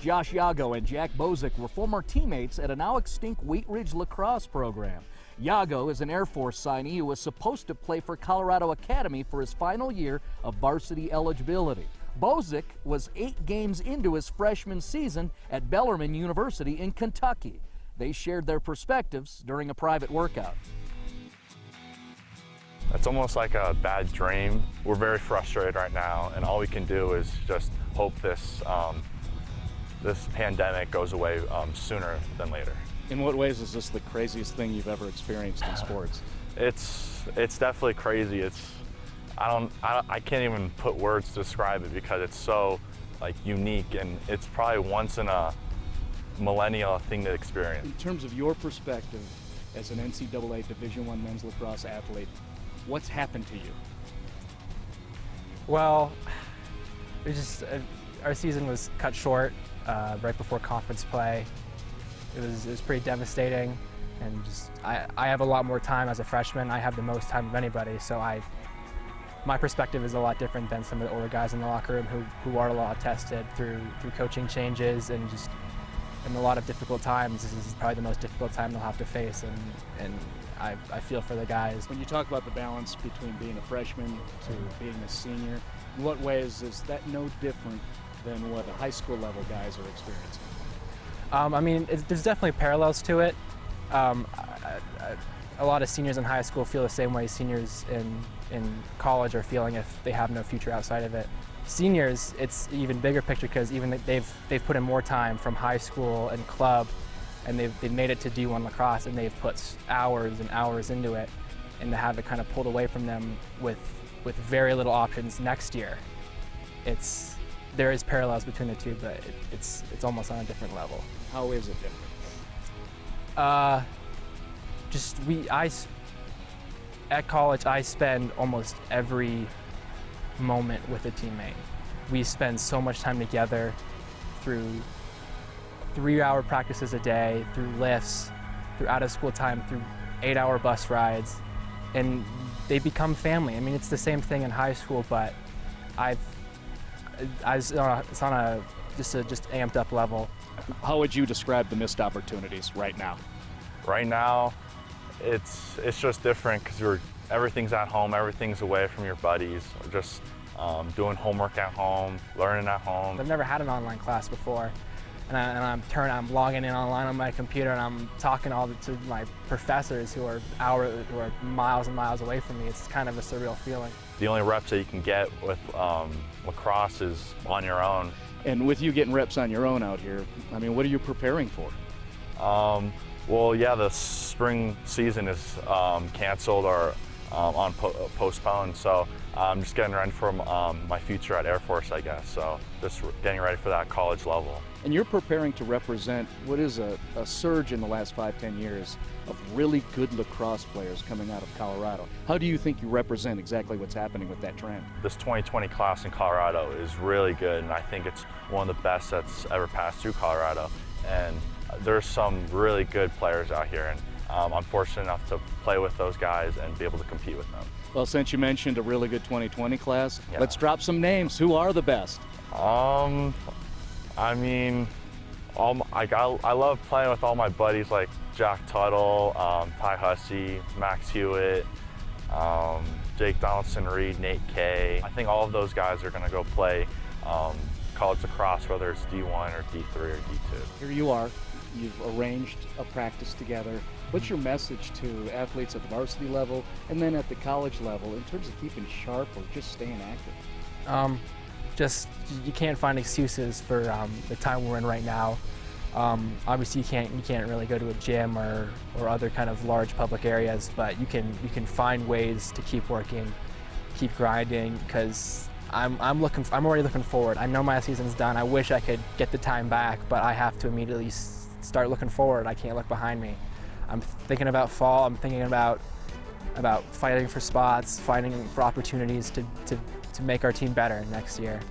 Josh Yago and Jack Bozik were former teammates at a now extinct Wheat Ridge lacrosse program. Yago is an Air Force signee who was supposed to play for Colorado Academy for his final year of varsity eligibility. Bozik was 8 games into his freshman season at Bellarmine University in Kentucky. They shared their perspectives during a private workout. It's almost like a bad dream. We're very frustrated right now, and all we can do is just hope this pandemic goes away sooner than later. In what ways is this the craziest thing you've ever experienced in sports? It's definitely crazy. I can't even put words to describe it because it's so unique, and it's probably once in a millennial thing to experience. In terms of your perspective as an NCAA Division I men's lacrosse athlete, what's happened to you? Well, our season was cut short right before conference play. It was pretty devastating, and I have a lot more time as a freshman. I have the most time of anybody, so my perspective is a lot different than some of the older guys in the locker room who are a lot tested through coaching changes and just in a lot of difficult times. This is probably the most difficult time they'll have to face, and I feel for the guys. When you talk about the balance between being a freshman to being a senior, in what ways is that no different than what the high school level guys are experiencing? I mean, there's definitely parallels to it. A lot of seniors in high school feel the same way seniors in college are feeling if they have no future outside of it. Seniors, it's an even bigger picture because even they've put in more time from high school and club, and they've made it to D1 lacrosse, and they've put hours and hours into it, and to have it kind of pulled away from them with very little options next year. There is parallels between the two, but it's almost on a different level. How is it different? At college, I spend almost every moment with a teammate. We spend so much time together through 3-hour practices a day, through lifts, through out of school time, through 8-hour bus rides, and they become family. I mean, it's the same thing in high school, but it's on a just amped up level. How would you describe the missed opportunities right now? Right now, it's just different because everything's at home, everything's away from your buddies, or just doing homework at home, learning at home. I've never had an online class before, and I'm logging in online on my computer, and I'm talking to my professors who are miles and miles away from me. It's kind of a surreal feeling. The only reps that you can get with lacrosse is on your own. And with you getting reps on your own out here, I mean, what are you preparing for? Well, yeah, the spring season is canceled or postponed, so I'm just getting ready for my future at Air Force, I guess. So just getting ready for that college level. And you're preparing to represent what is a surge in the last 5-10 years of really good lacrosse players coming out of Colorado. How do you think you represent exactly what's happening with that trend? This 2020 class in Colorado is really good, and I think it's one of the best that's ever passed through Colorado. And there's some really good players out here, and I'm fortunate enough to play with those guys and be able to compete with them. Well, since you mentioned a really good 2020 class, yeah. Let's drop some names. Who are the best? I mean, I love playing with all my buddies like Jack Tuttle, Ty Hussey, Max Hewitt, Jake Donaldson-Reed, Nate Kay. I think all of those guys are going to go play college lacrosse, whether it's D1 or D3 or D2. Here you are. You've arranged a practice together. What's your message to athletes at the varsity level and then at the college level in terms of keeping sharp or just staying active? You can't find excuses for the time we're in right now. Obviously, you can't really go to a gym or other kind of large public areas, but you can find ways to keep working, keep grinding, because I'm already looking forward. I know my season's done. I wish I could get the time back, but I have to immediately start looking forward. I can't look behind me. I'm thinking about fall. I'm thinking about fighting for spots, fighting for opportunities to make our team better next year.